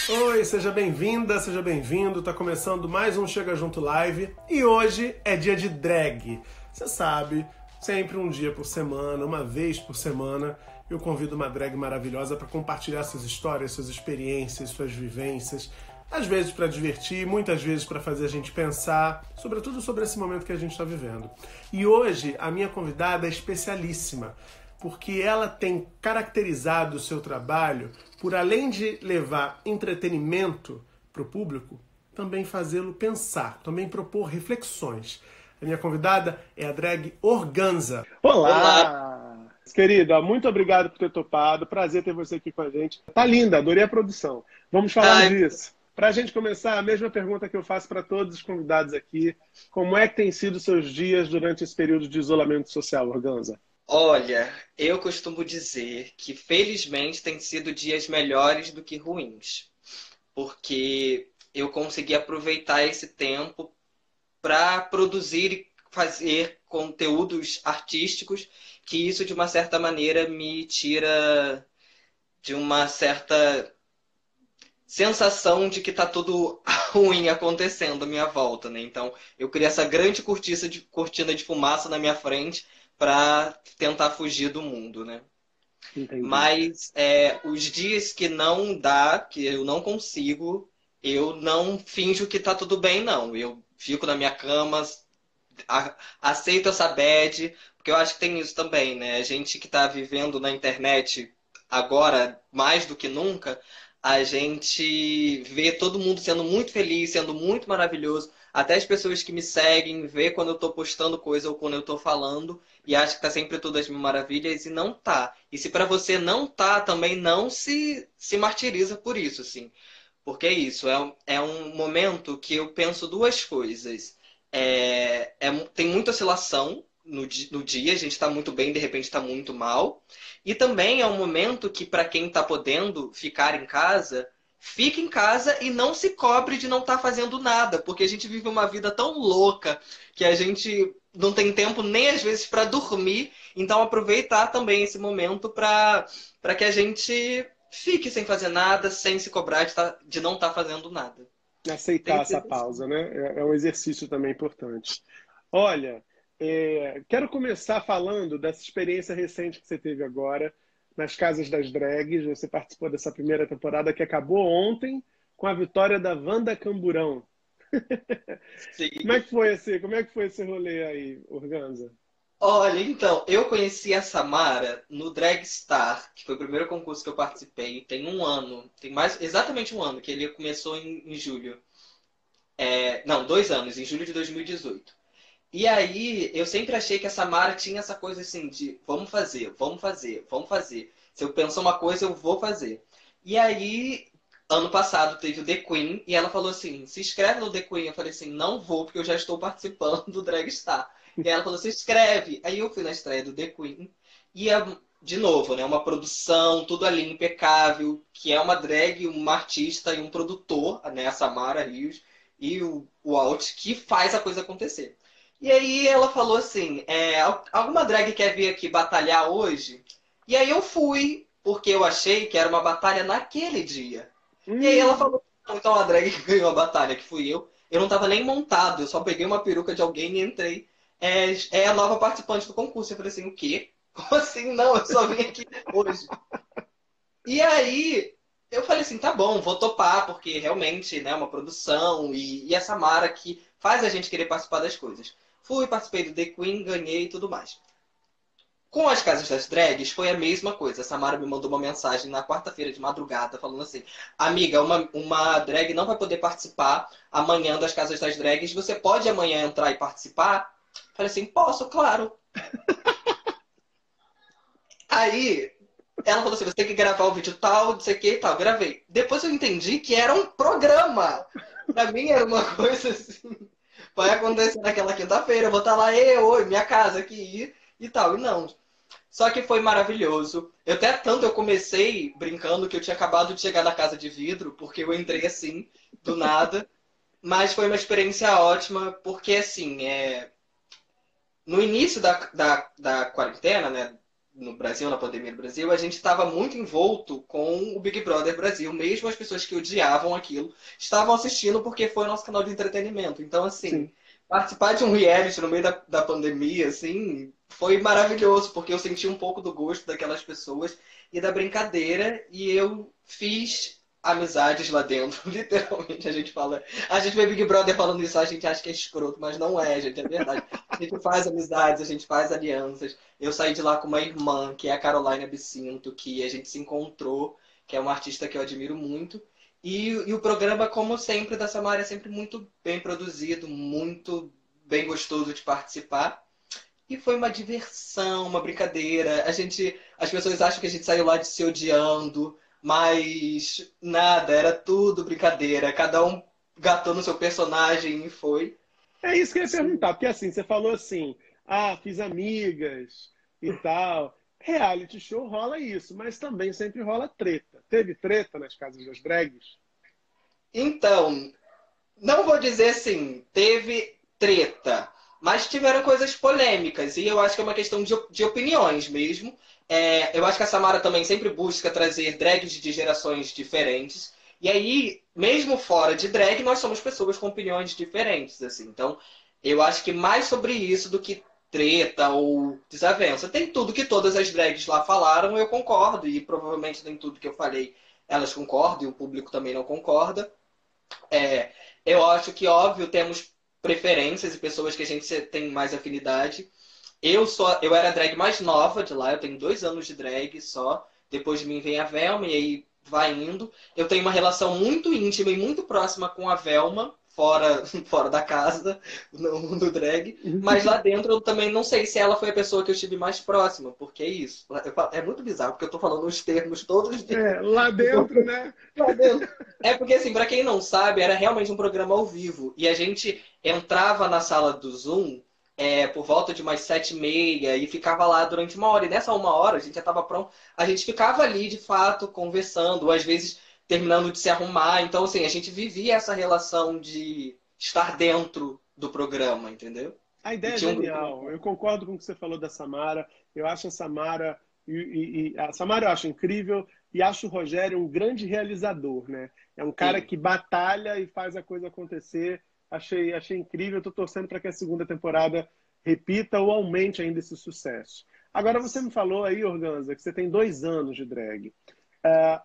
Oi, seja bem-vinda, seja bem-vindo. Tá começando mais um Chega Junto Live e hoje é dia de drag. Você sabe, sempre um dia por semana, uma vez por semana, eu convido uma drag maravilhosa para compartilhar suas histórias, suas experiências, suas vivências. Às vezes para divertir, muitas vezes para fazer a gente pensar, sobretudo sobre esse momento que a gente está vivendo. E hoje a minha convidada é especialíssima, porque ela tem caracterizado o seu trabalho por, além de levar entretenimento para o público, também fazê-lo pensar, também propor reflexões. A minha convidada é a drag Organza. Olá! Querida, muito obrigado por ter topado. Prazer ter você aqui com a gente. Tá linda, adorei a produção. Vamos falar disso. Para a gente começar, a mesma pergunta que eu faço para todos os convidados aqui. Como é que tem sido seus dias durante esse período de isolamento social, Organza? Olha, eu costumo dizer que felizmente tem sido dias melhores do que ruins, porque eu consegui aproveitar esse tempo para produzir e fazer conteúdos artísticos, que isso de uma certa maneira me tira de uma certa sensação de que tá tudo ruim acontecendo à minha volta, né? Então, eu criei essa grande cortina de fumaça na minha frente para tentar fugir do mundo, né? Entendi. Mas os dias que não dá, que eu não consigo, eu não finjo que tá tudo bem, não. Eu fico na minha cama, aceito essa bad, porque eu acho que tem isso também, né? A gente que tá vivendo na internet agora, mais do que nunca, a gente vê todo mundo sendo muito feliz, sendo muito maravilhoso. Até as pessoas que me seguem, vê quando eu tô postando coisa ou quando eu tô falando e acha que tá sempre tudo às mil maravilhas e não tá. E se pra você não tá, também não se martiriza por isso, assim. Porque é isso, é um momento que eu penso duas coisas. Tem muita oscilação no dia, a gente está muito bem, de repente está muito mal. E também é um momento que, para quem está podendo ficar em casa, fique em casa e não se cobre de não estar fazendo nada, porque a gente vive uma vida tão louca que a gente não tem tempo nem às vezes para dormir. Então, aproveitar também esse momento para que a gente fique sem fazer nada, sem se cobrar de não estar fazendo nada. Aceitar Tem essa sido assim. pausa, né? É um exercício também importante. Olha, quero começar falando dessa experiência recente que você teve agora nas Casas das Drags. Você participou dessa primeira temporada que acabou ontem com a vitória da Wanda Camburão. Sim. Como é que foi esse rolê aí, Organza? Olha, então, eu conheci a Samara no Drag Star, que foi o primeiro concurso que eu participei. Tem um ano, tem mais exatamente um ano, que ele começou em julho. Não, 2 anos, em julho de 2018. E aí, eu sempre achei que a Samara tinha essa coisa assim de vamos fazer, vamos fazer, vamos fazer. Se eu penso uma coisa, eu vou fazer. E aí, ano passado teve o The Queen e ela falou assim: se inscreve no The Queen. Eu falei assim: não vou, porque eu já estou participando do Drag Star. E aí ela falou: se inscreve. Aí eu fui na estreia do The Queen e de novo, né, uma produção, tudo ali impecável, que é uma drag, uma artista e um produtor, né, a Samara Rios e o Alt, que faz a coisa acontecer. E aí ela falou assim, alguma drag quer vir aqui batalhar hoje? E aí eu fui, porque eu achei que era uma batalha naquele dia. E aí ela Hum, falou, não, então a drag que ganhou a batalha, que fui eu não tava nem montado, eu só peguei uma peruca de alguém e entrei. É a nova participante do concurso. Eu falei assim, o quê? Como assim? Não, eu só vim aqui hoje. E aí eu falei assim, tá bom, vou topar, porque realmente, né, uma produção e a Samara que faz a gente querer participar das coisas. Fui, participei do The Queen, ganhei e tudo mais. Com as casas das drags foi a mesma coisa. A Samara me mandou uma mensagem na quarta-feira de madrugada falando assim: amiga, uma drag não vai poder participar amanhã das casas das drags. Você pode amanhã entrar e participar? Falei assim: posso, claro. Aí ela falou assim: você tem que gravar o vídeo tal, não sei o que e tal. Gravei. Depois eu entendi que era um programa. Pra mim era uma coisa assim. Vai acontecer naquela quinta-feira, eu vou estar lá, oi, minha casa aqui e tal. E não. Só que foi maravilhoso. Eu comecei brincando que eu tinha acabado de chegar na casa de vidro, porque eu entrei assim, do nada. Mas foi uma experiência ótima, porque assim, no início da quarentena, né? no Brasil, na pandemia no Brasil, a gente estava muito envolto com o Big Brother Brasil. Mesmo as pessoas que odiavam aquilo estavam assistindo porque foi o nosso canal de entretenimento. Então, assim, Sim. participar de um reality no meio da pandemia, assim, foi maravilhoso, porque eu senti um pouco do gosto daquelas pessoas e da brincadeira, e eu fiz amizades lá dentro. Literalmente, a gente fala. A gente vê Big Brother falando isso, a gente acha que é escroto, mas não é, gente, é verdade. A gente faz amizades, a gente faz alianças. Eu saí de lá com uma irmã, que é a Caroline Absinto, que a gente se encontrou, que é uma artista que eu admiro muito. E o programa, como sempre, da Samara é sempre muito bem produzido, muito bem gostoso de participar. E foi uma diversão, uma brincadeira. As pessoas acham que a gente saiu lá de se odiando, mas nada, era tudo brincadeira. Cada um gatou no seu personagem e foi. É isso que eu ia Sim. perguntar, porque assim, você falou assim, fiz amigas e tal. Reality show rola isso, mas também sempre rola treta. Teve treta nas casas das drags? Então, não vou dizer assim, teve treta, mas tiveram coisas polêmicas, e eu acho que é uma questão de opiniões mesmo. Eu acho que a Samara também sempre busca trazer drags de gerações diferentes, e aí, mesmo fora de drag, nós somos pessoas com opiniões diferentes, assim. Então, eu acho que mais sobre isso do que treta ou desavença. Tem tudo que todas as drags lá falaram, eu concordo, e provavelmente nem tudo que eu falei elas concordam, e o público também não concorda. É, eu acho que, óbvio, temos preferências e pessoas que a gente tem mais afinidade. Eu era a drag mais nova de lá, eu tenho 2 anos de drag só. Depois de mim vem a Velma e aí vai indo. Eu tenho uma relação muito íntima e muito próxima com a Velma, fora, fora da casa, no mundo drag. Mas lá dentro eu também não sei se ela foi a pessoa que eu estive mais próxima, porque é isso. É muito bizarro, porque eu tô falando os termos todos de. Lá dentro, né? Lá dentro. É porque, assim, pra quem não sabe, era realmente um programa ao vivo. E a gente entrava na sala do Zoom por volta de umas 7h30 e ficava lá durante uma hora. E nessa uma hora a gente já estava pronto. A gente ficava ali, de fato, conversando, ou às vezes terminando de se arrumar. Então, assim, a gente vivia essa relação de estar dentro do programa, entendeu? A E ideia é tinha um grupo na genial. Eu concordo com o que você falou da Samara. Eu acho a Samara a Samara eu acho incrível e acho o Rogério um grande realizador, né? É um cara Sim. que batalha e faz a coisa acontecer. Achei incrível. Estou torcendo para que a segunda temporada repita ou aumente ainda esse sucesso. Agora você me falou aí, Organza, que você tem 2 anos de drag.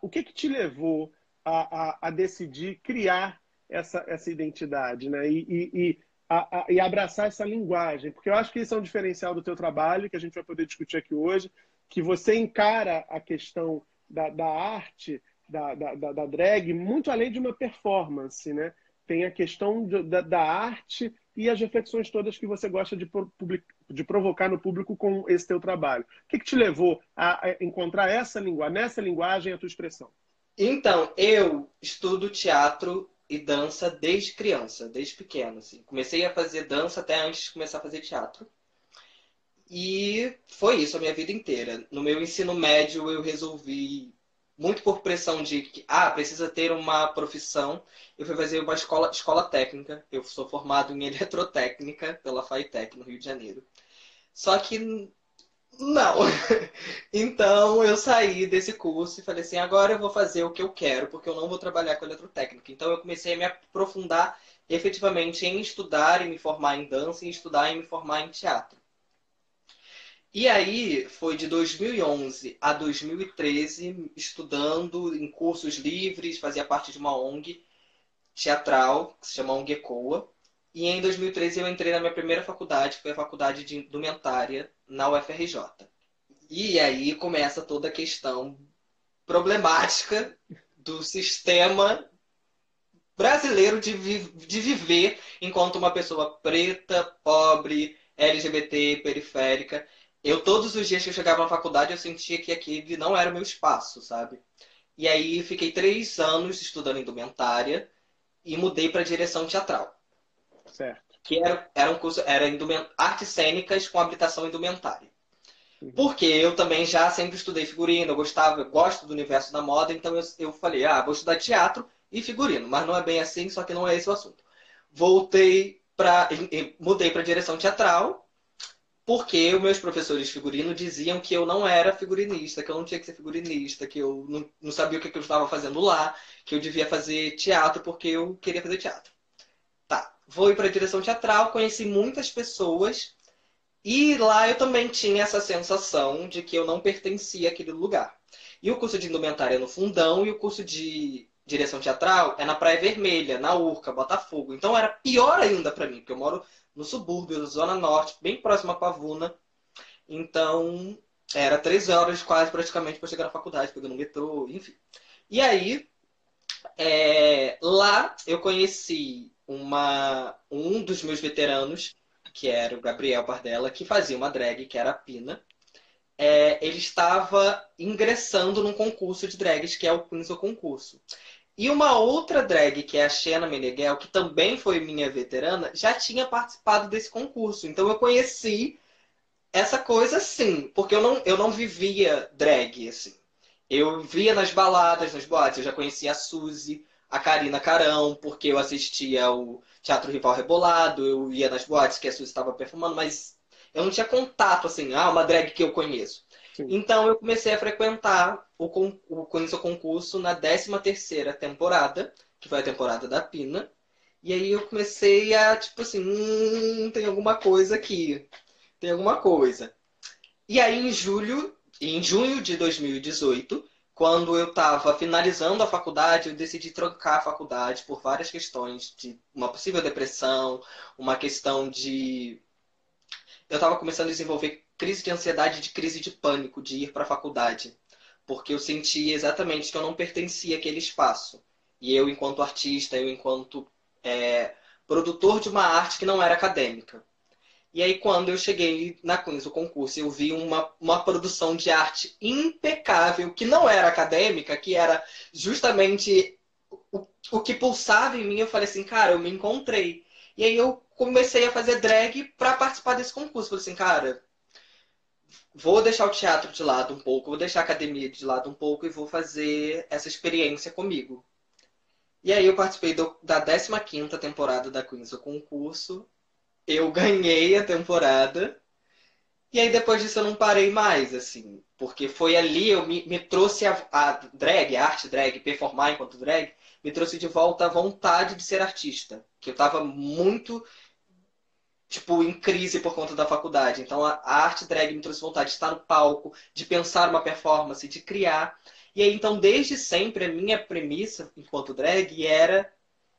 O que que te levou a decidir criar essa identidade, né? E abraçar essa linguagem, porque eu acho que isso é um diferencial do teu trabalho, que a gente vai poder discutir aqui hoje, que você encara a questão da arte, da drag, muito além de uma performance, né? Tem a questão da arte e as reflexões todas que você gosta de provocar no público com esse teu trabalho. O que te levou a encontrar nessa linguagem a tua expressão? Então, eu estudo teatro e dança desde criança, desde pequeno, assim. Comecei a fazer dança até antes de começar a fazer teatro. E foi isso a minha vida inteira. No meu ensino médio, eu resolvi, muito por pressão de que, precisa ter uma profissão, eu fui fazer uma escola técnica. Eu sou formado em eletrotécnica pela FATEC, no Rio de Janeiro. Só que não. Então eu saí desse curso e falei assim, agora eu vou fazer o que eu quero, porque eu não vou trabalhar com eletrotécnica. Então eu comecei a me aprofundar efetivamente em estudar e me formar em dança e estudar e me formar em teatro. E aí foi de 2011 a 2013 estudando em cursos livres, fazia parte de uma ONG teatral, que se chama ONG ECOA. E em 2013 eu entrei na minha primeira faculdade, que foi a faculdade de indumentária na UFRJ. E aí começa toda a questão problemática do sistema brasileiro de viver enquanto uma pessoa preta, pobre, LGBT, periférica. Todos os dias que eu chegava na faculdade, eu sentia que aquele não era o meu espaço, sabe? E aí fiquei 3 anos estudando indumentária e mudei para direção teatral. Certo. Que era um curso, era artes cênicas com habilitação indumentária. Uhum. Porque eu também já sempre estudei figurino, eu gosto do universo da moda, então eu falei, vou estudar teatro e figurino, mas não é bem assim, só que não é esse o assunto. Mudei para direção teatral porque os meus professores de figurino diziam que eu não era figurinista, que eu não tinha que ser figurinista, que eu não sabia o que eu estava fazendo lá, que eu devia fazer teatro porque eu queria fazer teatro. Tá, vou ir para a direção teatral, conheci muitas pessoas e lá eu também tinha essa sensação de que eu não pertencia àquele lugar. E o curso de indumentária é no Fundão e o curso de direção teatral é na Praia Vermelha, na Urca, Botafogo. Então era pior ainda para mim, porque eu moro no subúrbio, Zona Norte, bem próximo a Pavuna. Então era 3 horas quase praticamente para chegar na faculdade, pegando metrô, enfim. E aí, lá eu conheci um dos meus veteranos, que era o Gabriel Bardella, que fazia uma drag, que era a Pina. Ele estava ingressando num concurso de drags, que é o Queens do Concurso. E uma outra drag, que é a Xena Meneghel, que também foi minha veterana, já tinha participado desse concurso. Então eu conheci essa coisa sim, porque eu não vivia drag, assim. Eu via nas baladas, nas boates, eu já conhecia a Suzy, a Karina Carão, porque eu assistia ao Teatro Rival Rebolado, eu ia nas boates que a Suzy estava perfumando, mas eu não tinha contato, assim, uma drag que eu conheço. Sim. Então eu comecei a frequentar o Conheço o Concurso na 13ª temporada, que foi a temporada da Pina. E aí eu comecei a, tipo assim, tem alguma coisa aqui, tem alguma coisa. E aí em junho de 2018, quando eu estava finalizando a faculdade, eu decidi trocar a faculdade por várias questões de uma possível depressão, uma questão de eu estava começando a desenvolver crise de ansiedade, de crise de pânico, de ir para a faculdade, porque eu sentia exatamente que eu não pertencia àquele espaço. E eu, enquanto artista, eu enquanto produtor de uma arte que não era acadêmica. E aí, quando eu cheguei na Queens, o concurso, eu vi uma produção de arte impecável, que não era acadêmica, que era justamente o que pulsava em mim. Eu falei assim, cara, eu me encontrei. E aí eu comecei a fazer drag para participar desse concurso. Falei assim, cara, vou deixar o teatro de lado um pouco, vou deixar a academia de lado um pouco e vou fazer essa experiência comigo. E aí eu participei da 15ª temporada da Queens, o concurso. Eu ganhei a temporada. E aí depois disso eu não parei mais, assim. Porque foi ali, me trouxe a drag, a arte drag, performar enquanto drag, me trouxe de volta a vontade de ser artista. Que eu tava muito, tipo, em crise por conta da faculdade. Então a arte drag me trouxe vontade de estar no palco, de pensar uma performance, de criar. E aí, então, desde sempre, a minha premissa enquanto drag era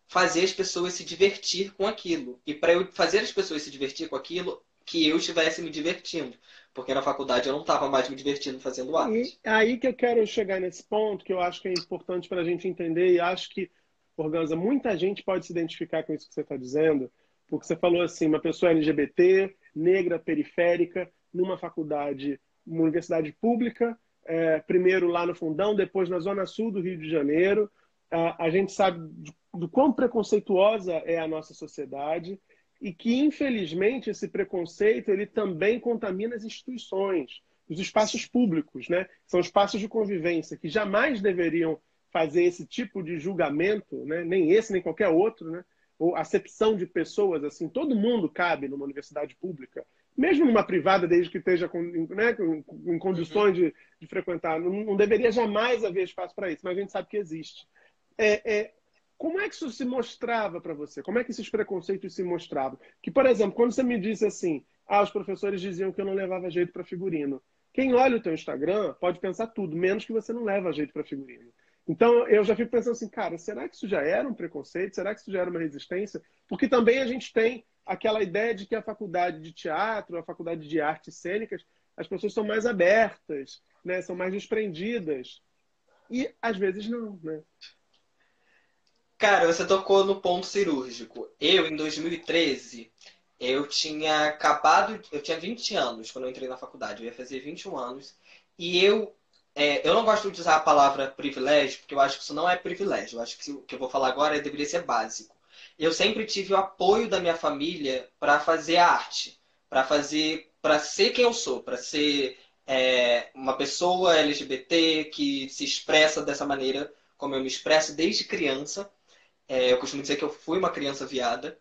fazer as pessoas se divertir com aquilo. E para eu fazer as pessoas se divertir com aquilo, que eu estivesse me divertindo. Porque na faculdade eu não estava mais me divertindo fazendo E arte. aí que eu quero chegar nesse ponto, que eu acho que é importante para a gente entender, e acho que, Organza, muita gente pode se identificar com isso que você está dizendo, porque você falou assim, uma pessoa LGBT, negra, periférica, numa faculdade, uma universidade pública, primeiro lá no Fundão, depois na Zona Sul do Rio de Janeiro. A gente sabe do quão preconceituosa é a nossa sociedade e que, infelizmente, esse preconceito ele também contamina as instituições, os espaços públicos, né? São espaços de convivência que jamais deveriam fazer esse tipo de julgamento, né? Nem esse, nem qualquer outro, né? Ou acepção de pessoas, assim, todo mundo cabe numa universidade pública, mesmo numa privada, desde que esteja né, em Uhum. condições de frequentar. Não deveria jamais haver espaço para isso, mas a gente sabe que existe. Como é que isso se mostrava para você? Como é que esses preconceitos se mostravam? Que, por exemplo, quando você me disse assim, os professores diziam que eu não levava jeito para figurino. Quem olha o teu Instagram pode pensar tudo, menos que você não leva jeito para figurino. Então, eu já fico pensando assim, cara, será que isso já era um preconceito? Será que isso já era uma resistência? Porque também a gente tem aquela ideia de que a faculdade de teatro, a faculdade de artes cênicas, as pessoas são mais abertas, né? São mais desprendidas. E, às vezes, não, né? Cara, você tocou no ponto cirúrgico. Eu, em 2013, eu tinha 20 anos quando eu entrei na faculdade, eu ia fazer 21 anos, e eu não gosto de usar a palavra privilégio, porque eu acho que isso não é privilégio, eu acho que o que eu vou falar agora deveria ser básico. Eu sempre tive o apoio da minha família para fazer arte, para ser quem eu sou, para ser uma pessoa LGBT que se expressa dessa maneira como eu me expresso desde criança. Eu costumo dizer que eu fui uma criança viada.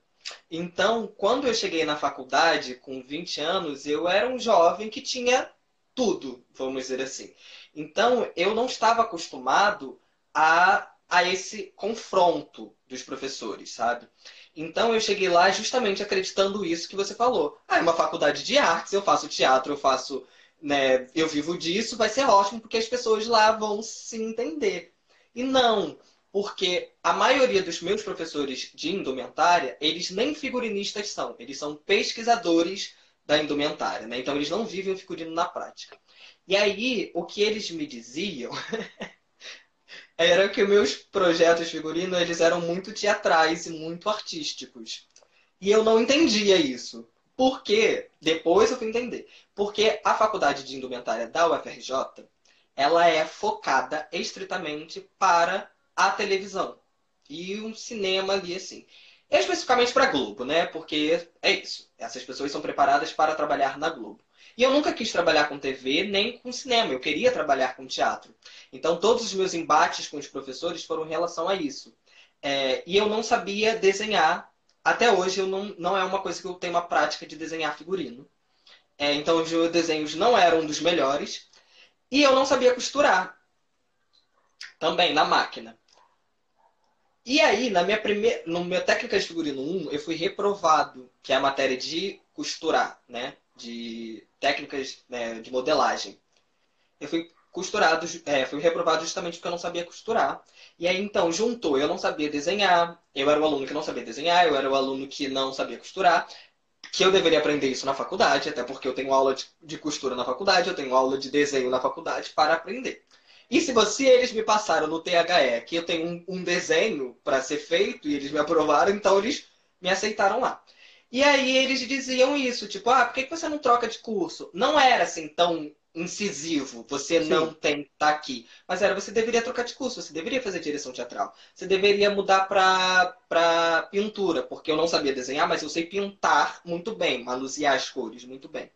Então, quando eu cheguei na faculdade, com 20 anos, eu era um jovem que tinha tudo, vamos dizer assim. Então, eu não estava acostumado a esse confronto dos professores, sabe? Então, eu cheguei lá justamente acreditando isso que você falou. Ah, é uma faculdade de artes, eu faço teatro, eu faço, né, eu vivo disso, vai ser ótimo, porque as pessoas lá vão se entender. E não, porque a maioria dos meus professores de indumentária, eles nem figurinistas são, eles são pesquisadores da indumentária, né? Então eles não vivem o figurino na prática. E aí, o que eles me diziam era que meus projetos de figurino, eles eram muito teatrais e muito artísticos. E eu não entendia isso. Por quê? Depois eu fui entender. Porque a faculdade de indumentária da UFRJ, ela é focada estritamente para a televisão. E um cinema ali, assim. Especificamente para a Globo, né? Porque é isso. Essas pessoas são preparadas para trabalhar na Globo. E eu nunca quis trabalhar com TV nem com cinema. Eu queria trabalhar com teatro. Então, todos os meus embates com os professores foram em relação a isso. E eu não sabia desenhar. Até hoje, eu não é uma coisa que eu tenho uma prática de desenhar figurino. Então, os meus desenhos não eram dos melhores. E eu não sabia costurar. Também, na máquina. E aí, no meu técnica de figurino 1, eu fui reprovado, que é a matéria de costurar, né? De técnicas, né, de modelagem. Eu fui fui reprovado justamente porque eu não sabia costurar. E aí, então, juntou, eu não sabia desenhar, eu era o aluno que não sabia desenhar, eu era o aluno que não sabia costurar, que eu deveria aprender isso na faculdade, até porque eu tenho aula de costura na faculdade, eu tenho aula de desenho na faculdade para aprender. E se eles me passaram no THE que eu tenho um desenho para ser feito e eles me aprovaram, então eles me aceitaram lá. E aí eles diziam isso, tipo, ah, por que você não troca de curso? Não era assim tão incisivo, você não Sim. tem que estar aqui. Mas era, você deveria trocar de curso, você deveria fazer direção teatral. Você deveria mudar para pintura, porque eu não sabia desenhar, mas eu sei pintar muito bem, manusear as cores muito bem.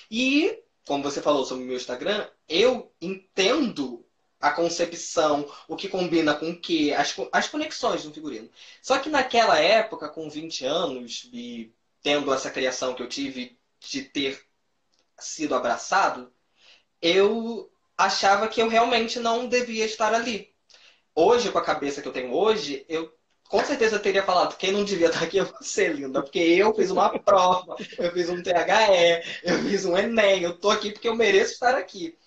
E, como você falou sobre o meu Instagram, eu entendo a concepção, o que combina com o que, as conexões do figurino. Só que naquela época, com 20 anos, e tendo essa criação que eu tive de ter sido abraçado, eu achava que eu realmente não devia estar ali. Hoje, com a cabeça que eu tenho hoje, eu com certeza teria falado, quem não devia estar aqui é você, linda, porque eu fiz uma prova, eu fiz um THE, eu fiz um Enem, eu tô aqui porque eu mereço estar aqui.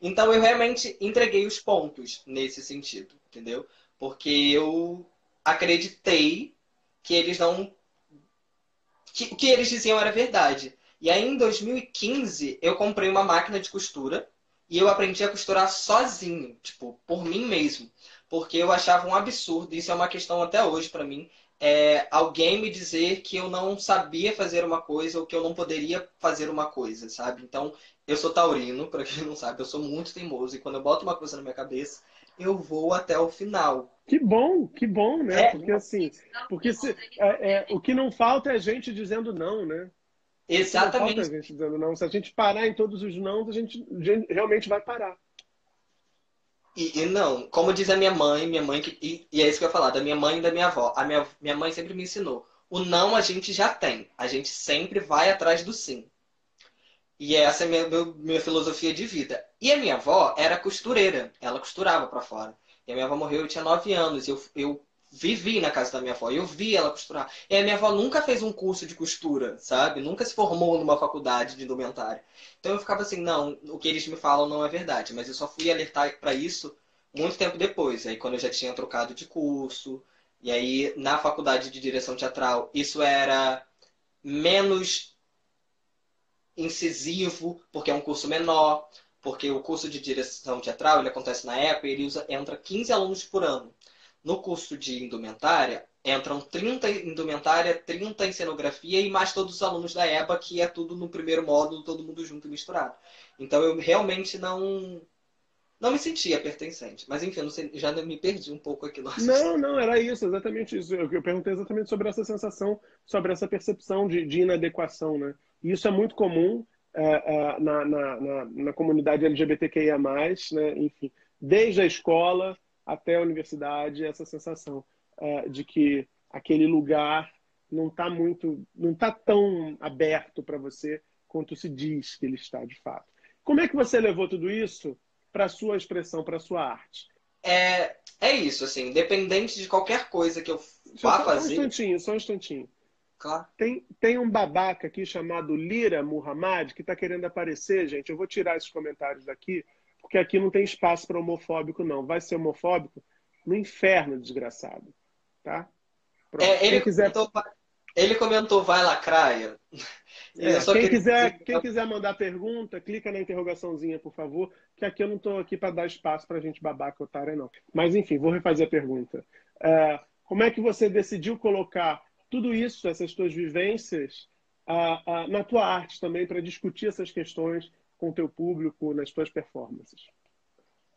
Então eu realmente entreguei os pontos nesse sentido, entendeu? Porque eu acreditei que eles não que o que eles diziam era verdade. E aí, em 2015, eu comprei uma máquina de costura e eu aprendi a costurar sozinho, tipo, por mim mesmo. Porque eu achava um absurdo, isso é uma questão até hoje pra mim, alguém me dizer que eu não sabia fazer uma coisa ou que eu não poderia fazer uma coisa, sabe? Então, eu sou taurino, pra quem não sabe, eu sou muito teimoso e quando eu boto uma coisa na minha cabeça, eu vou até o final. Que bom, né? É, Porque assim, o que não falta é gente dizendo não, né? O que não falta é exatamente. gente dizendo não. Se a gente parar em todos os não, a gente realmente vai parar. E não, como diz a minha mãe e é isso que eu ia falar, da minha mãe e da minha avó. Minha mãe sempre me ensinou. O não a gente já tem. A gente sempre vai atrás do sim. E essa é minha filosofia de vida. E a minha avó era costureira. Ela costurava pra fora. E a minha avó morreu, eu tinha 9 anos. Eu vivi na casa da minha avó. Eu vi ela costurar. E a minha avó nunca fez um curso de costura, sabe? Nunca se formou numa faculdade de indumentária. Então eu ficava assim, não, o que eles me falam não é verdade. Mas eu só fui alertar pra isso muito tempo depois. Aí quando eu já tinha trocado de curso. E aí na faculdade de direção teatral, isso era menos incisivo, porque é um curso menor, porque o curso de direção teatral ele acontece na EPA e entra 15 alunos por ano. No curso de indumentária, entram 30 em indumentária, 30 em cenografia e mais todos os alunos da EBA, que é tudo no primeiro módulo, todo mundo junto e misturado. Então eu realmente não me sentia pertencente. Mas enfim, eu não sei, já me perdi um pouco aqui no Não, raciocínio. não, era isso, exatamente isso. Eu perguntei exatamente sobre essa sensação, sobre essa percepção de inadequação, né? E isso é muito comum na comunidade LGBTQIA+, né? Enfim, desde a escola até a universidade, essa sensação de que aquele lugar não tá tão aberto para você quanto se diz que ele está de fato. Como é que você levou tudo isso para a sua expressão, para a sua arte? É isso, assim, independente de qualquer coisa que eu vá Só um fazer, instantinho, só um instantinho. claro. Tem um babaca aqui chamado Lira Muhammad que está querendo aparecer, gente. Eu vou tirar esses comentários daqui, porque aqui não tem espaço para homofóbico, não. Vai ser homofóbico no inferno, desgraçado. Tá? Pronto. É, ele comentou, vai lacraia. E eu só queria dizer Quem quiser mandar pergunta, clica na interrogaçãozinha, por favor, que aqui eu não estou aqui para dar espaço para gente babaca otária, não. Mas, enfim, vou refazer a pergunta. Como é que você decidiu colocar tudo isso, essas suas vivências, na tua arte também, para discutir essas questões com o teu público, nas tuas performances?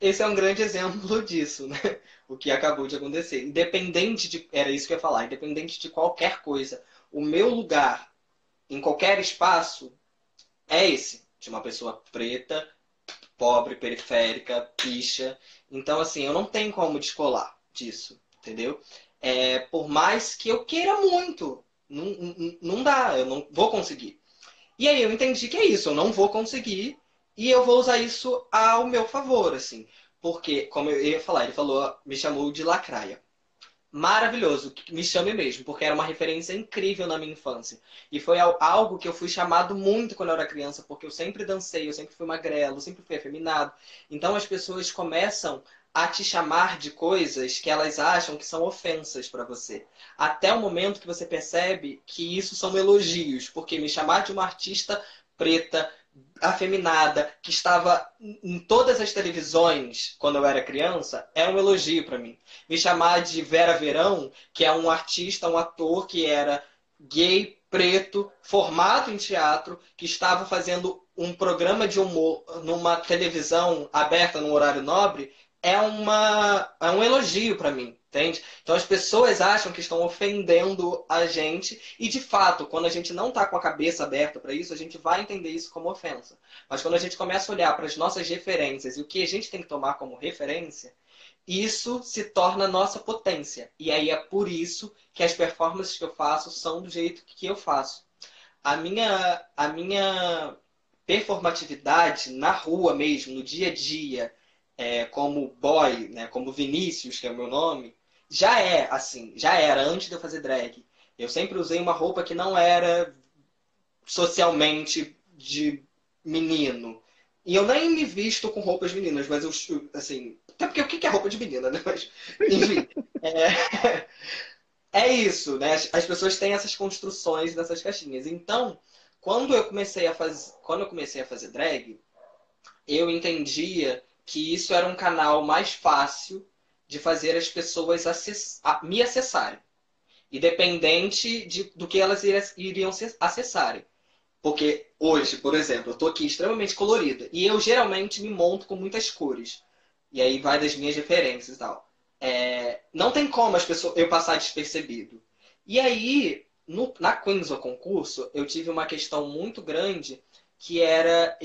esse é um grande exemplo disso, né? O que acabou de acontecer. Independente de. Era isso que eu ia falar, independente de qualquer coisa. O meu lugar em qualquer espaço é esse, de uma pessoa preta, pobre, periférica, picha. Então, assim, eu não tenho como descolar disso, entendeu? Por mais que eu queira muito, não dá, eu não vou conseguir. E aí eu entendi que é isso, eu não vou conseguir e eu vou usar isso ao meu favor, assim. Porque, como eu ia falar, ele falou, me chamou de lacraia. Maravilhoso, que me chame mesmo, porque era uma referência incrível na minha infância. E foi algo que eu fui chamado muito quando eu era criança, porque eu sempre dancei, eu sempre fui magrelo, eu sempre fui afeminado. Então as pessoas começam a te chamar de coisas que elas acham que são ofensas para você. Até o momento que você percebe que isso são elogios, porque me chamar de uma artista preta, afeminada, que estava em todas as televisões quando eu era criança, é um elogio para mim. Me chamar de Vera Verão, que é um artista, um ator que era gay, preto, formado em teatro, que estava fazendo um programa de humor numa televisão aberta num horário nobre, é um elogio para mim. Entende? Então as pessoas acham que estão ofendendo a gente e de fato, quando a gente não está com a cabeça aberta para isso, a gente vai entender isso como ofensa. Mas quando a gente começa a olhar para as nossas referências e o que a gente tem que tomar como referência, isso se torna nossa potência. E aí é por isso que as performances que eu faço são do jeito que eu faço. A minha performatividade na rua mesmo, no dia a dia, como boy, né, como Vinícius, que é o meu nome, já é assim, já era antes de eu fazer drag. Eu sempre usei uma roupa que não era socialmente de menino. E eu nem me visto com roupas meninas, mas eu, assim, até porque o que é roupa de menina, né? Mas, enfim, é isso, né? As pessoas têm essas construções dessas caixinhas. Então, quando eu comecei a fazer drag, eu entendia que isso era um canal mais fácil de fazer as pessoas me acessarem. Independente do que elas iriam acessarem. Porque hoje, por exemplo, eu estou aqui extremamente colorida. E eu geralmente me monto com muitas cores. E aí vai das minhas referências e tal. Não tem como eu passar despercebido. E aí, na Queens, o concurso, eu tive uma questão muito grande que era...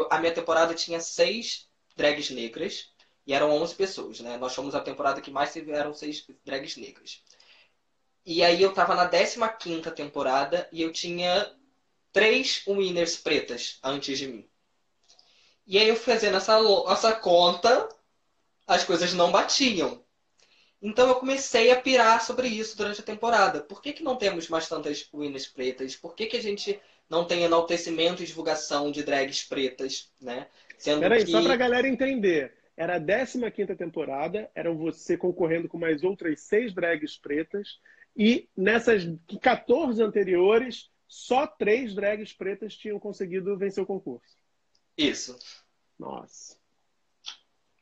a minha temporada tinha 6 drags negras e eram 11 pessoas, né? Nós fomos a temporada que mais tiveram 6 drags negras. E aí eu tava na 15ª temporada e eu tinha 3 winners pretas antes de mim. E aí eu fazendo essa conta, as coisas não batiam. Então eu comecei a pirar sobre isso durante a temporada. Por que não temos mais tantas winners pretas? Por que a gente não tem enaltecimento e divulgação de drags pretas, né? Peraí, só pra galera entender. Era a 15ª temporada, eram você concorrendo com mais outras 6 drags pretas, e nessas 14 anteriores, só 3 drags pretas tinham conseguido vencer o concurso. Isso. Nossa.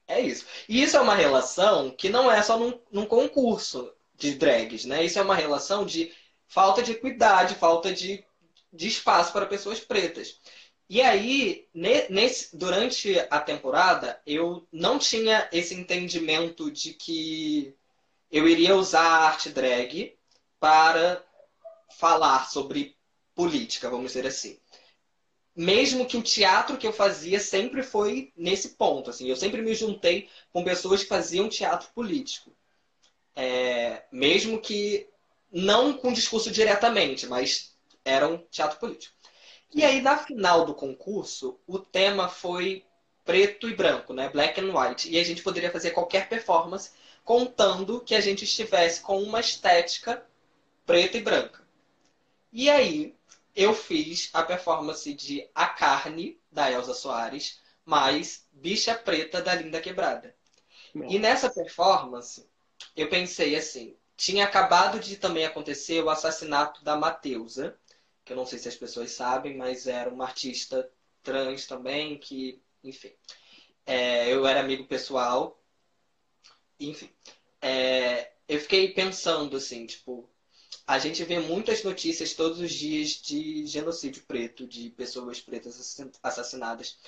É isso. E isso é uma relação que não é só num concurso de drags, né? Isso é uma relação de falta de equidade, falta de espaço para pessoas pretas. E aí, durante a temporada, eu não tinha esse entendimento de que eu iria usar a arte drag para falar sobre política, vamos dizer assim. Mesmo que o teatro que eu fazia sempre foi nesse ponto. Assim, eu sempre me juntei com pessoas que faziam teatro político. Mesmo que não com discurso diretamente, mas era um teatro político. E aí, na final do concurso, o tema foi preto e branco, né? Black and white. E a gente poderia fazer qualquer performance, contando que a gente estivesse com uma estética preta e branca. E aí, eu fiz a performance de A Carne, da Elza Soares, mais Bicha Preta, da Linda Quebrada. E nessa performance, eu pensei assim, tinha acabado de também acontecer o assassinato da Mateusa, que eu não sei se as pessoas sabem, mas era uma artista trans também, que, enfim, eu era amigo pessoal, enfim. Eu fiquei pensando assim, tipo, a gente vê muitas notícias todos os dias de genocídio preto, de pessoas pretas assassinadas.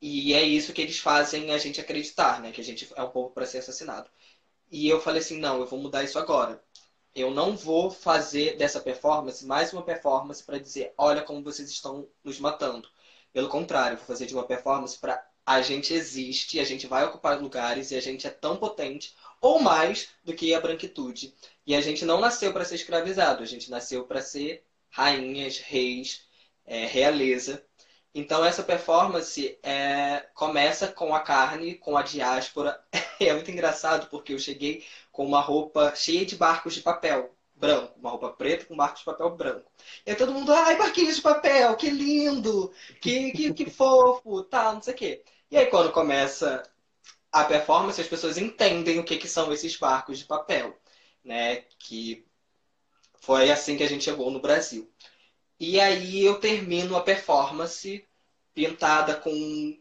E é isso que eles fazem a gente acreditar, né? Que a gente é um povo para ser assassinado. E eu falei assim, não, eu vou mudar isso agora. Eu não vou fazer dessa performance mais uma performance para dizer, olha como vocês estão nos matando. Pelo contrário, eu vou fazer de uma performance para a gente existe, a gente vai ocupar lugares e a gente é tão potente ou mais do que a branquitude. E a gente não nasceu para ser escravizado, a gente nasceu para ser rainhas, reis, realeza. Então essa performance começa com a carne, com a diáspora. É muito engraçado porque eu cheguei com uma roupa cheia de barcos de papel branco, uma roupa preta com barcos de papel branco. E aí todo mundo, ai, barquinhos de papel, que lindo, que fofo, tal, não sei o quê. E aí quando começa a performance, as pessoas entendem o que são esses barcos de papel, né? Que foi assim que a gente chegou no Brasil. E aí eu termino a performance pintada com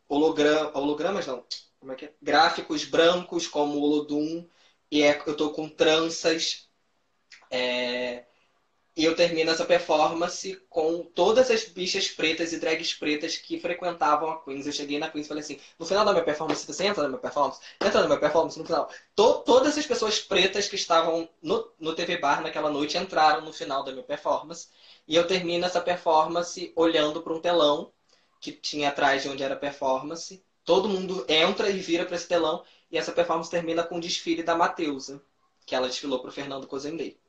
hologramas não, como é que é? Gráficos brancos como o Olodum, e eu tô com tranças, e eu termino essa performance com todas as bichas pretas e drags pretas que frequentavam a Queens. Eu cheguei na Queens e falei assim, no final da minha performance, você entra na minha performance? Entra na minha performance no final. Todas as pessoas pretas que estavam no TV Bar naquela noite entraram no final da minha performance. E eu termino essa performance olhando para um telão que tinha atrás de onde era a performance. Todo mundo entra e vira para esse telão. E essa performance termina com o desfile da Mateusa, que ela desfilou para o Fernando Cozendei.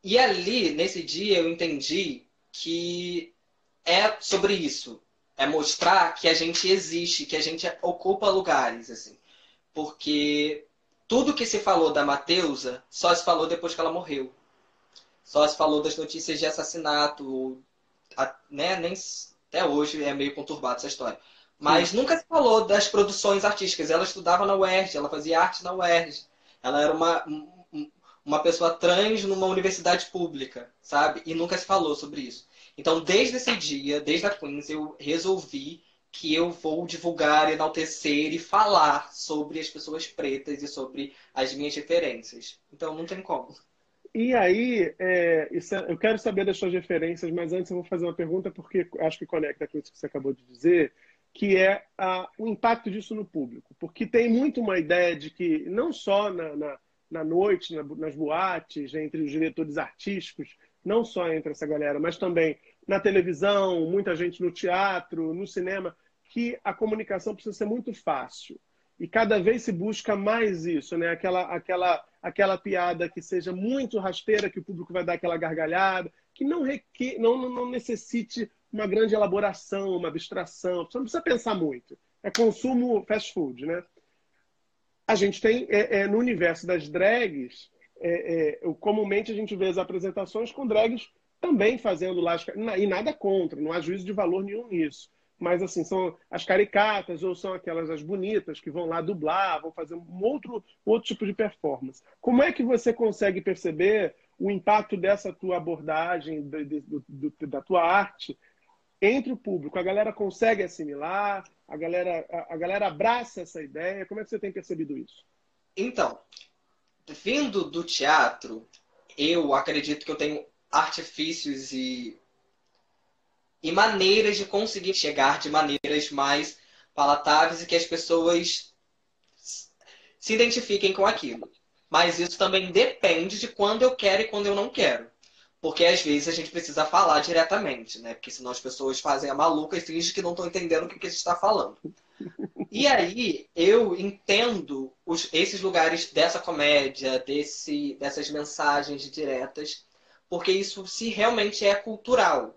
E ali, nesse dia, eu entendi que é sobre isso. É mostrar que a gente existe, que a gente ocupa lugares, assim. Porque tudo que se falou da Mateusa só se falou depois que ela morreu. Só se falou das notícias de assassinato, né? Nem até hoje é meio conturbado essa história. Mas nunca se falou das produções artísticas. Ela estudava na UERJ, ela fazia arte na UERJ. Ela era uma pessoa trans numa universidade pública, sabe? E nunca se falou sobre isso. Então, desde esse dia, desde a Queens, eu resolvi que eu vou divulgar, enaltecer e falar sobre as pessoas pretas e sobre as minhas referências. Então, não tem como. E aí, eu quero saber das suas referências, mas antes eu vou fazer uma pergunta, porque acho que conecta com isso que você acabou de dizer, que é o impacto disso no público. Porque tem muito uma ideia de que, não só na noite, nas boates, entre os diretores artísticos, não só entre essa galera, mas também na televisão, muita gente no teatro, no cinema, que a comunicação precisa ser muito fácil. E cada vez se busca mais isso, né? Aquela piada que seja muito rasteira, que o público vai dar aquela gargalhada, que não necessite uma grande elaboração, uma abstração. Você não precisa pensar muito. É consumo fast food, né? A gente tem, no universo das drags, comumente a gente vê as apresentações com drags também fazendo lá, e nada contra, não há juízo de valor nenhum nisso. Mas, assim, são as caricatas ou são aquelas as bonitas que vão lá dublar, vão fazer um outro tipo de performance. Como é que você consegue perceber o impacto dessa tua abordagem, da tua arte, entre o público? A galera consegue assimilar? A galera abraça essa ideia? Como é que você tem percebido isso? Então, vindo do teatro, eu acredito que eu tenho artifícios e maneiras de conseguir chegar de maneiras mais palatáveis e que as pessoas se identifiquem com aquilo. Mas isso também depende de quando eu quero e quando eu não quero. Porque às vezes a gente precisa falar diretamente, né? Porque senão as pessoas fazem a maluca e fingem que não estão entendendo o que a gente está falando. E aí eu entendo esses lugares dessa comédia, dessas mensagens diretas, porque isso se realmente é cultural.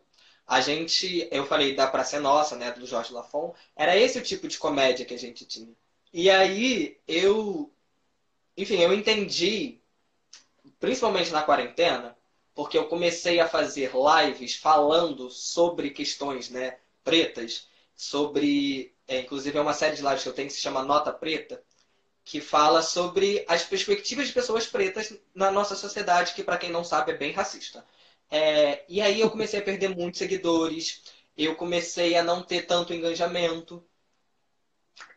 Eu falei da Praça é Nossa, né, do Jorge Lafon, era esse o tipo de comédia que a gente tinha. E aí enfim, eu entendi, principalmente na quarentena, porque eu comecei a fazer lives falando sobre questões, né, pretas, inclusive é uma série de lives que eu tenho que se chama Nota Preta, que fala sobre as perspectivas de pessoas pretas na nossa sociedade, que para quem não sabe é bem racista. E aí eu comecei a perder muitos seguidores, eu comecei a não ter tanto engajamento,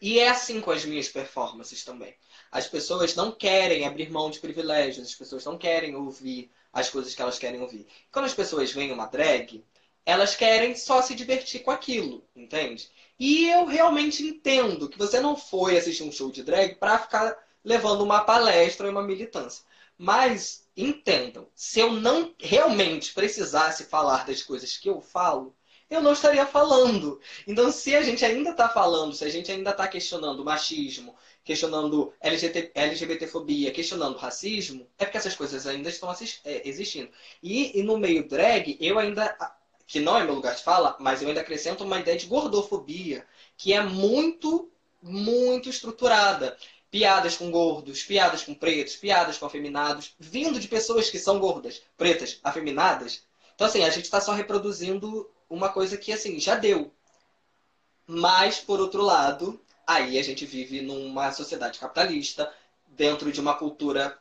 e é assim com as minhas performances também. As pessoas não querem abrir mão de privilégios, as pessoas não querem ouvir as coisas que elas querem ouvir. Quando as pessoas veem uma drag, elas querem só se divertir com aquilo, entende? E eu realmente entendo que você não foi assistir um show de drag para ficar levando uma palestra ou uma militância. Mas entendam, se eu não realmente precisasse falar das coisas que eu falo, eu não estaria falando. Então, se a gente ainda está falando, se a gente ainda está questionando machismo, questionando LGBTfobia, questionando racismo, é porque essas coisas ainda estão existindo. E no meio drag, eu ainda, que não é meu lugar de fala, mas eu ainda acrescento uma ideia de gordofobia, que é muito, muito estruturada. Piadas com gordos, piadas com pretos, piadas com afeminados, vindo de pessoas que são gordas, pretas, afeminadas. Então, assim, a gente está só reproduzindo uma coisa que, assim, já deu. Mas, por outro lado, aí a gente vive numa sociedade capitalista, dentro de uma cultura,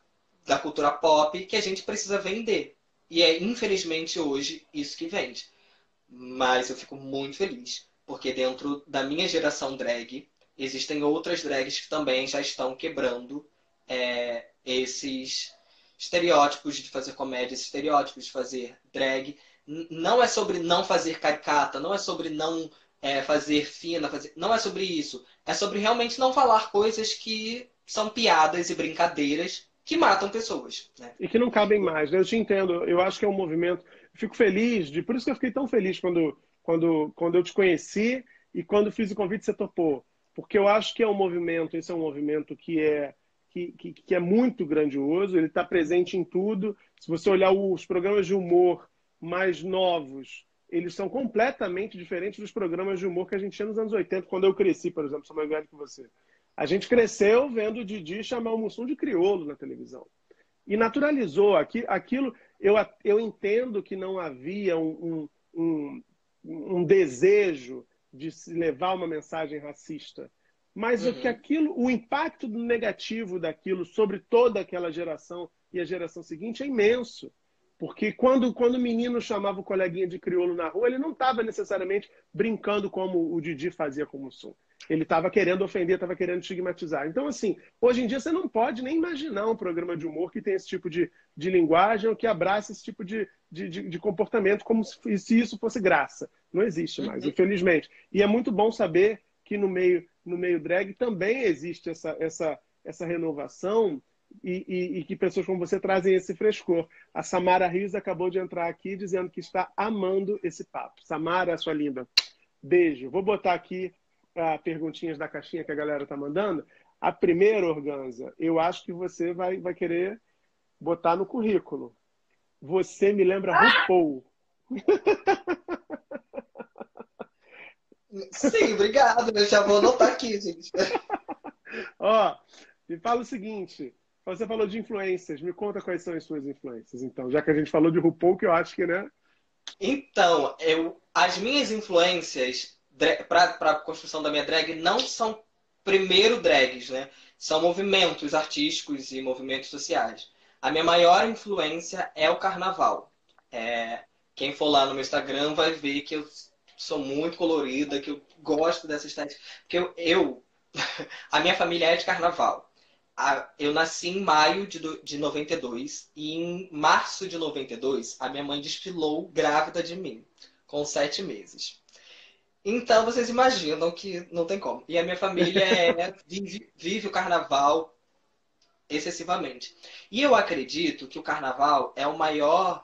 da cultura pop, que a gente precisa vender. E é, infelizmente, hoje, isso que vende. Mas eu fico muito feliz, porque dentro da minha geração drag, existem outras drags que também já estão quebrando esses estereótipos de fazer comédia, esses estereótipos de fazer drag. Não é sobre não fazer caricata, não é sobre não fazer fina, não é sobre isso. É sobre realmente não falar coisas que são piadas e brincadeiras que matam pessoas, né? E que não cabem mais, né? Eu te entendo, eu acho que é um movimento. Eu fico feliz, por isso que eu fiquei tão feliz quando eu te conheci e quando fiz o convite você topou. Porque eu acho que é um movimento, esse é um movimento que é muito grandioso, ele está presente em tudo. Se você olhar os programas de humor mais novos, eles são completamente diferentes dos programas de humor que a gente tinha nos anos 80, quando eu cresci, por exemplo, sou mais velho que você. A gente cresceu vendo o Didi chamar o Mussum de crioulo na televisão. E naturalizou aquilo. Eu entendo que não havia um desejo de se levar uma mensagem racista, mas Uhum. o impacto negativo daquilo sobre toda aquela geração e a geração seguinte é imenso. Porque quando o menino chamava o coleguinha de crioulo na rua, ele não estava necessariamente brincando como o Didi fazia com o Mussum. Ele estava querendo ofender, estava querendo estigmatizar. Então, assim, hoje em dia você não pode nem imaginar um programa de humor que tem esse tipo de linguagem ou que abraça esse tipo de comportamento como se isso fosse graça. Não existe mais, Uhum. infelizmente. E é muito bom saber que no meio drag também existe essa renovação e que pessoas como você trazem esse frescor. A Samara Rios acabou de entrar aqui dizendo que está amando esse papo. Samara, sua linda, beijo. Vou botar aqui perguntinhas da caixinha que a galera está mandando. A primeira, Organza, eu acho que você vai querer botar no currículo. Você me lembra RuPaul. Sim, obrigado. Eu já vou anotar aqui, gente. Ó, me fala o seguinte. Você falou de influências. Me conta quais são as suas influências, então. Já que a gente falou de RuPaul, que eu acho que, né? Então, as minhas influências para a construção da minha drag não são primeiro drags, né? São movimentos artísticos e movimentos sociais. A minha maior influência é o carnaval. Quem for lá no meu Instagram vai ver que eu sou muito colorida, que eu gosto dessa estética. Porque a minha família é de carnaval. Eu nasci em maio de 92 e em março de 92 a minha mãe desfilou grávida de mim, com 7 meses. Então vocês imaginam que não tem como. E a minha família vive o carnaval excessivamente. E eu acredito que o carnaval é o maior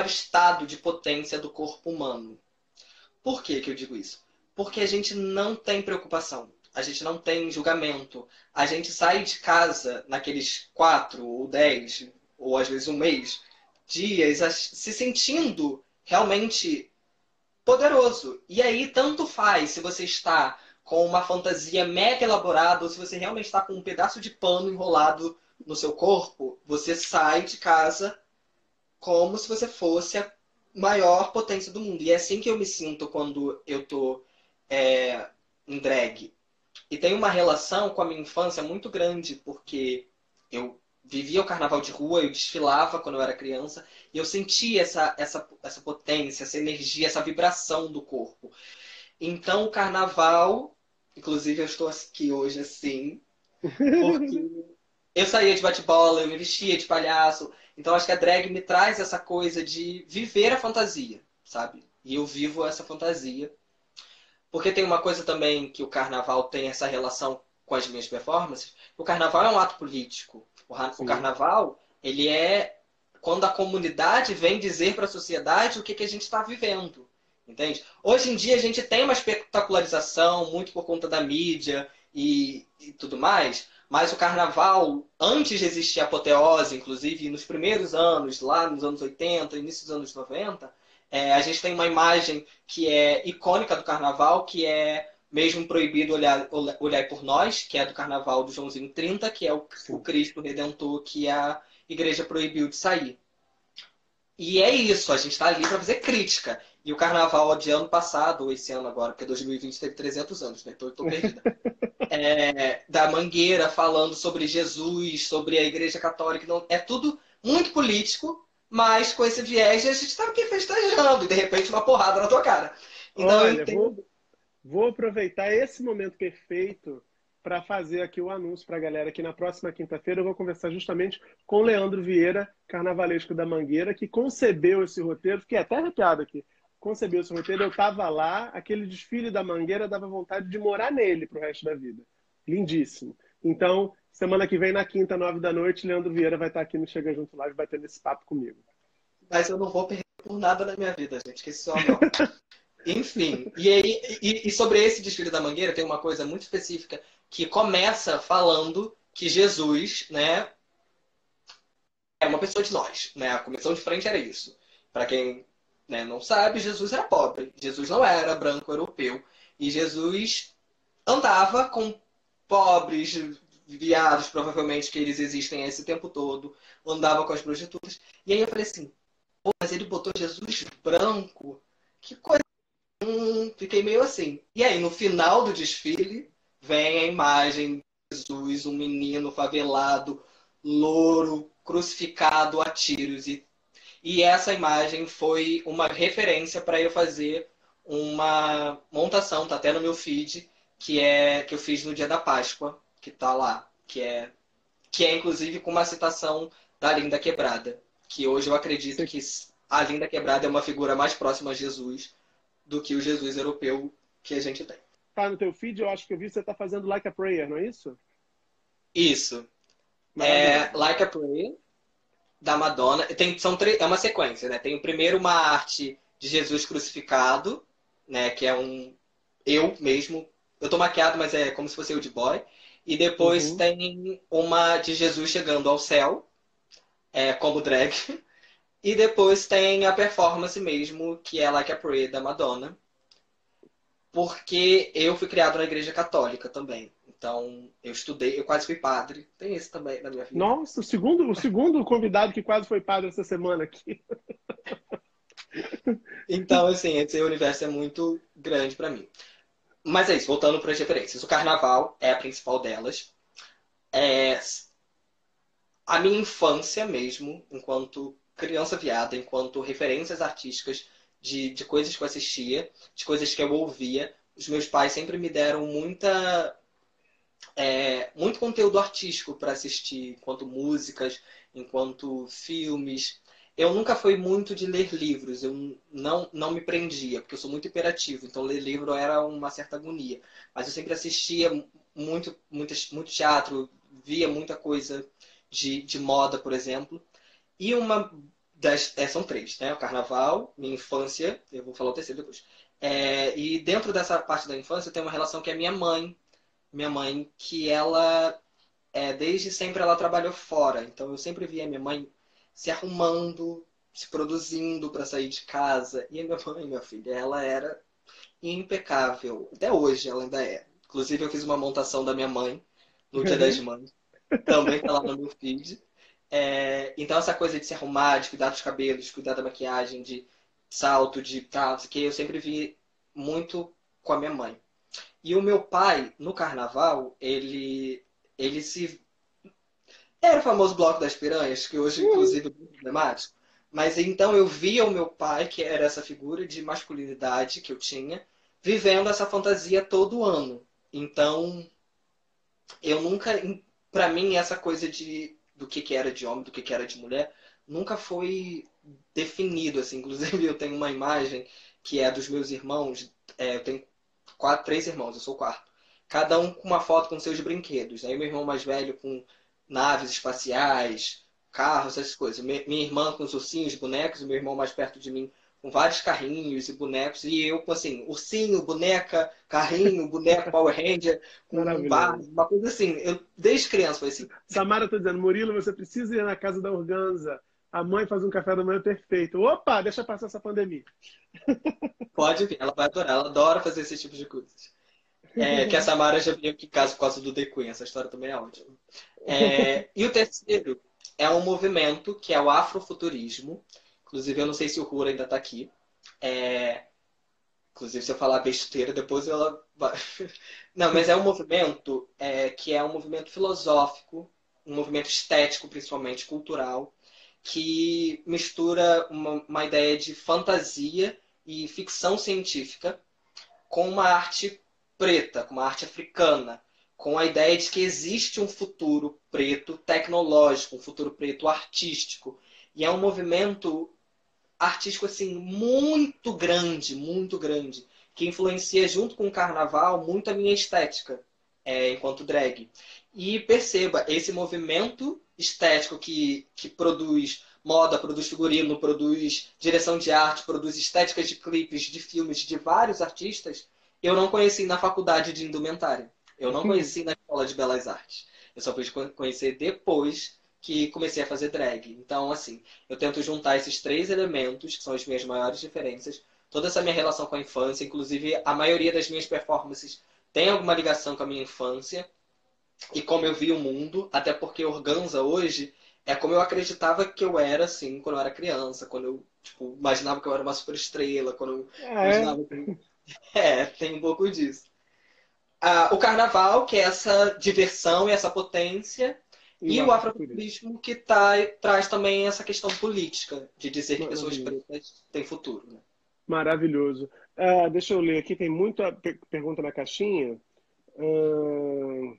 estado de potência do corpo humano. Por que eu digo isso? porque a gente não tem preocupação, a gente não tem julgamento. A gente sai de casa naqueles 4 ou 10, ou às vezes um mês, dias, se sentindo realmente poderoso. E aí, tanto faz se você está com uma fantasia mega elaborada ou se você realmente está com um pedaço de pano enrolado no seu corpo, você sai de casa como se você fosse a maior potência do mundo. E é assim que eu me sinto quando eu tô em drag. E tem uma relação com a minha infância muito grande, porque eu vivia o carnaval de rua, eu desfilava quando eu era criança, e eu sentia essa potência, essa energia, essa vibração do corpo. Então o carnaval, inclusive eu estou aqui hoje assim, porque eu saía de bate-bola, eu me vestia de palhaço. Então acho que a drag me traz essa coisa de viver a fantasia, sabe? E eu vivo essa fantasia. Porque tem uma coisa também que o carnaval tem essa relação com as minhas performances. O carnaval é um ato político. O Sim. carnaval, ele é quando a comunidade vem dizer para a sociedade o que, que a gente está vivendo. Entende? Hoje em dia a gente tem uma espetacularização, muito por conta da mídia e tudo mais, mas o carnaval, antes de existir a apoteose, inclusive nos primeiros anos, lá nos anos 80, início dos anos 90, a gente tem uma imagem que é icônica do carnaval, que é mesmo proibido olhar por nós, que é do carnaval do Joãozinho 30, que é o Sim. Cristo Redentor que a igreja proibiu de sair. E é isso, a gente está ali para fazer crítica. E o carnaval de ano passado, ou esse ano agora, porque 2020 teve 300 anos, né? Então eu tô perdida. Da Mangueira falando sobre Jesus, sobre a Igreja Católica. Não, é tudo muito político, mas com esse viés a gente está aqui festejando e de repente uma porrada na tua cara. Então eu Olha, entendo. vou aproveitar esse momento perfeito para fazer aqui o anúncio para a galera que na próxima quinta-feira eu vou conversar justamente com o Leandro Vieira, carnavalesco da Mangueira, que concebeu esse roteiro. Fiquei até arrepiado aqui. Concebeu esse roteiro, eu estava lá, aquele desfile da Mangueira dava vontade de morar nele pro resto da vida. Lindíssimo. Então, semana que vem, na quinta, 9 da noite, Leandro Vieira vai estar aqui no Chega Junto Live batendo esse papo comigo. Mas eu não vou perder por nada na minha vida, gente, que esse homem, ó. Enfim, e sobre esse desfile da Mangueira tem uma coisa muito específica que começa falando que Jesus, né, é uma pessoa de nós, né? A comissão de frente era isso. Para quem, né, não sabe, Jesus era pobre. Jesus não era branco europeu. E Jesus andava com pobres, viados, provavelmente, que eles existem esse tempo todo. Andava com as prostitutas. E aí eu falei assim, pô, mas ele botou Jesus branco? Que coisa. Fiquei meio assim. E aí, no final do desfile, vem a imagem de Jesus, um menino favelado, louro, crucificado a tiros. E essa imagem foi uma referência para eu fazer uma montação, tá até no meu feed, que eu fiz no dia da Páscoa, que tá lá, que é inclusive com uma citação da Linda Quebrada, que hoje eu acredito Você que a Linda Quebrada é uma figura mais próxima a Jesus do que o Jesus europeu que a gente tem. tá no teu feed, eu acho que eu vi você tá fazendo Like a Prayer, não é isso? Isso. É Maravilhoso. Like a Prayer, da Madonna. É uma sequência, né? Tem o primeiro uma arte de Jesus crucificado, né? Que é um eu mesmo. Eu tô maquiado, mas é como se fosse eu de boy. E depois Uhum. tem uma de Jesus chegando ao céu, como drag. E depois tem a performance mesmo, que é Like a Prayer, da Madonna. Porque eu fui criado na igreja católica também. Então, eu estudei, eu quase fui padre. Tem isso também na minha vida. Nossa, o segundo convidado que quase foi padre essa semana aqui. Então, assim, esse universo é muito grande pra mim. Mas é isso, voltando para as referências. O carnaval é a principal delas. É a minha infância mesmo, enquanto criança viada, enquanto referências artísticas de coisas que eu assistia, de coisas que eu ouvia. Os meus pais sempre me deram muito conteúdo artístico para assistir, enquanto músicas, enquanto filmes. Eu nunca fui muito de ler livros, eu não me prendia, porque eu sou muito hiperativo, então ler livro era uma certa agonia. Mas eu sempre assistia muito teatro, via muita coisa de moda, por exemplo. E uma são três, né? O carnaval, minha infância, eu vou falar o terceiro depois. E dentro dessa parte da infância tem uma relação que é minha mãe. Minha mãe, que ela, desde sempre ela trabalhou fora. Então eu sempre via minha mãe se arrumando, se produzindo para sair de casa. E a minha mãe, minha filha, ela era impecável. Até hoje ela ainda é. Inclusive eu fiz uma montação da minha mãe no Dia das Mães. Também tá lá no meu feed. Então essa coisa de se arrumar, de cuidar dos cabelos, de cuidar da maquiagem, de salto, de tal, não sei o que, eu sempre vi muito com a minha mãe. E o meu pai, no carnaval, ele se... Era o famoso Bloco das Piranhas, que hoje, inclusive, é muito emblemático. Mas então eu via o meu pai, que era essa figura de masculinidade que eu tinha, vivendo essa fantasia todo ano. Então, eu nunca... Pra mim, essa coisa do que era de homem, do que era de mulher, nunca foi definido, assim. Inclusive, eu tenho uma imagem que é dos meus irmãos. Eu tenho três irmãos, eu sou o quarto. Cada um com uma foto com seus brinquedos. Aí meu irmão mais velho com naves espaciais, carros, essas coisas. Minha irmã com os ursinhos, bonecos, e meu irmão mais perto de mim com vários carrinhos e bonecos. E eu com assim, ursinho, boneca, carrinho, boneco, Power Ranger, com um bar, Maravilhoso. uma coisa assim. Eu, desde criança foi assim. Samara tá dizendo, Murilo, você precisa ir na casa da Organza. A mãe faz um café da manhã perfeito. Opa, deixa passar essa pandemia. Pode vir, ela vai adorar. Ela adora fazer esse tipo de coisas. Que a Samara já veio aqui em casa por causa do The Queen. Essa história também é ótima. E o terceiro é um movimento que é o afrofuturismo. Inclusive, eu não sei se o Rura ainda está aqui. Inclusive, se eu falar besteira, depois ela vai... Não, mas é um movimento que é um movimento filosófico, um movimento estético, principalmente cultural, que mistura uma ideia de fantasia e ficção científica com uma arte preta, com uma arte africana, com a ideia de que existe um futuro preto tecnológico, um futuro preto artístico. E é um movimento artístico assim muito grande, que influencia junto com o carnaval muito a minha estética enquanto drag. E perceba, esse movimento estético que produz moda, produz figurino, produz direção de arte, produz estéticas de clipes, de filmes de vários artistas, eu não conheci na faculdade de indumentária. Eu não conheci na escola de belas artes. Eu só fui conhecer depois que comecei a fazer drag. Então, assim, eu tento juntar esses três elementos, que são as minhas maiores diferenças, toda essa minha relação com a infância, inclusive a maioria das minhas performances tem alguma ligação com a minha infância e como eu vi o mundo, até porque Organza hoje é como eu acreditava que eu era, assim, quando eu era criança, quando eu tipo, imaginava que eu era uma superestrela, quando eu Ah, é? imaginava que... tem um pouco disso. O carnaval, que é essa diversão e essa potência, E o e o afrofuturismo. afrofuturismo, que traz também essa questão política, de dizer que pessoas Maravilhoso. pretas têm futuro. Né? Maravilhoso. Deixa eu ler aqui, tem muita pergunta na caixinha. Ah,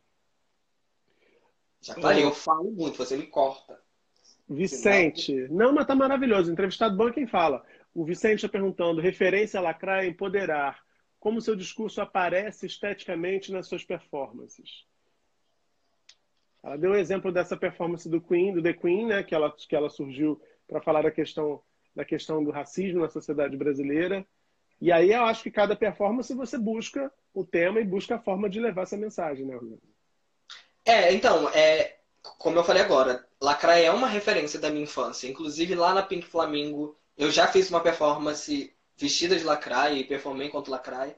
Já falei, ah, eu falo muito, você me corta. Senão, Vicente. Não, mas tá maravilhoso. Entrevistado bom é quem fala. O Vicente está perguntando, referência a lacrar e empoderar. Como seu discurso aparece esteticamente nas suas performances? Ela deu um exemplo dessa performance do Queen, do The Queen, né, que ela surgiu para falar da questão do racismo na sociedade brasileira. E aí eu acho que cada performance você busca o tema e busca a forma de levar essa mensagem, né, Orlando? então, como eu falei agora, Lacraia é uma referência da minha infância. Inclusive, lá na Pink Flamingo, eu já fiz uma performance vestida de Lacraia e performei enquanto Lacraia.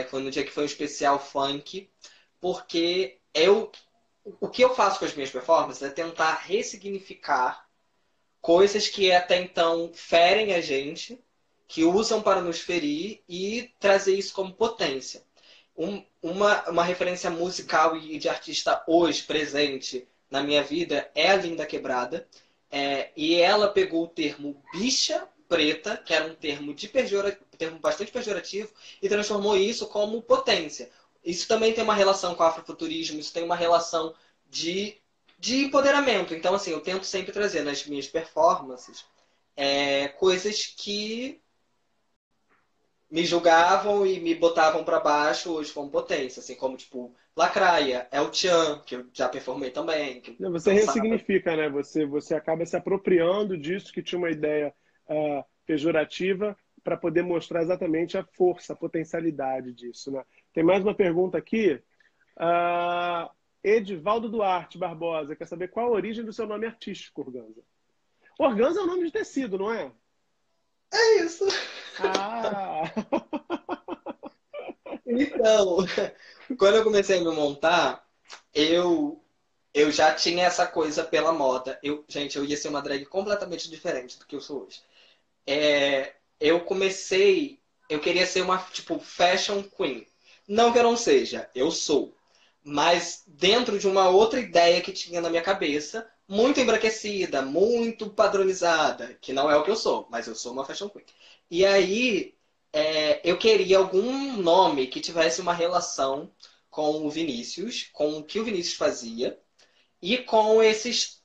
Foi no dia que foi um especial funk, porque o que eu faço com as minhas performances é tentar ressignificar coisas que até então ferem a gente, que usam para nos ferir e trazer isso como potência. Uma referência musical e de artista hoje, presente na minha vida, é a Linda Quebrada. E ela pegou o termo bicha preta, que era um termo, termo bastante pejorativo, e transformou isso como potência. Isso também tem uma relação com o afrofuturismo, isso tem uma relação de empoderamento. Então, assim, eu tento sempre trazer nas minhas performances coisas que me julgavam e me botavam para baixo hoje como potência, assim como tipo Lacraia, El Chan, que eu já performei também, que eu Não, você dançava. ressignifica, né? Você acaba se apropriando disso que tinha uma ideia pejorativa para poder mostrar exatamente a força, a potencialidade disso, né? Tem mais uma pergunta aqui. Edivaldo Duarte Barbosa quer saber qual a origem do seu nome artístico, Organza. Organza é um nome de tecido, não é? É isso. Ah! Então, quando eu comecei a me montar, eu já tinha essa coisa pela moda. Gente, eu ia ser uma drag completamente diferente do que eu sou hoje. Eu queria ser uma, tipo, fashion queen. Não que eu não seja, eu sou. Mas dentro de uma outra ideia que tinha na minha cabeça, muito embranquecida, muito padronizada, que não é o que eu sou, mas eu sou uma fashion queen. E aí, eu queria algum nome que tivesse uma relação com o Vinícius, com o que o Vinícius fazia, e com essas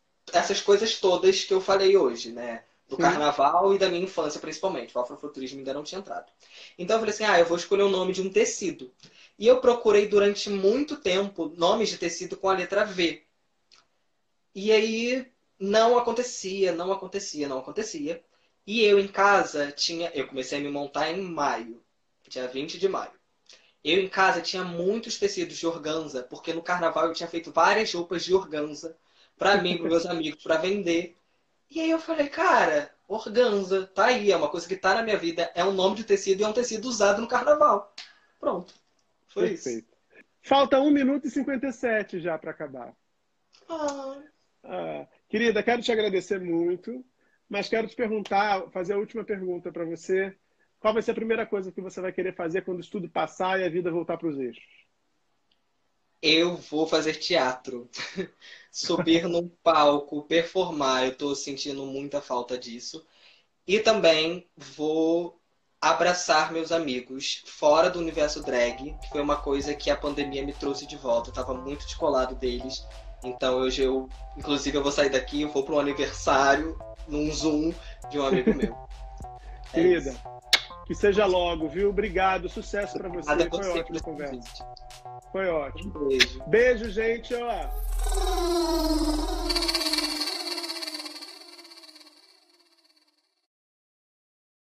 coisas todas que eu falei hoje, né? Do carnaval e da minha infância, principalmente. O afrofuturismo ainda não tinha entrado. Então eu falei assim, eu vou escolher o nome de um tecido. E eu procurei durante muito tempo nomes de tecido com a letra V. E aí não acontecia, não acontecia, não acontecia. E eu em casa eu comecei a me montar em maio, dia 20 de maio. Eu em casa tinha muitos tecidos de organza, porque no carnaval eu tinha feito várias roupas de organza para mim, para meus amigos, para vender. E aí eu falei, cara, organza, tá aí, é uma coisa que tá na minha vida, é um nome de tecido e é um tecido usado no carnaval. Pronto. Foi Perfeito. isso. Falta 1 minuto e 57 já para acabar. Querida, quero te agradecer muito, mas quero te perguntar, fazer a última pergunta para você. Qual vai ser a primeira coisa que você vai querer fazer quando o estudo passar e a vida voltar para os eixos? Eu vou fazer teatro. Subir num palco, performar. Eu tô sentindo muita falta disso. E também vou abraçar meus amigos fora do universo drag, que foi uma coisa que a pandemia me trouxe de volta. Eu tava muito descolado deles. Então hoje inclusive eu vou sair daqui, eu vou para um aniversário num Zoom de um amigo meu. Querida, que seja logo, viu? Obrigado, sucesso para você. Foi ótima a conversa. Foi ótimo. Um beijo. Beijo, gente. Ó.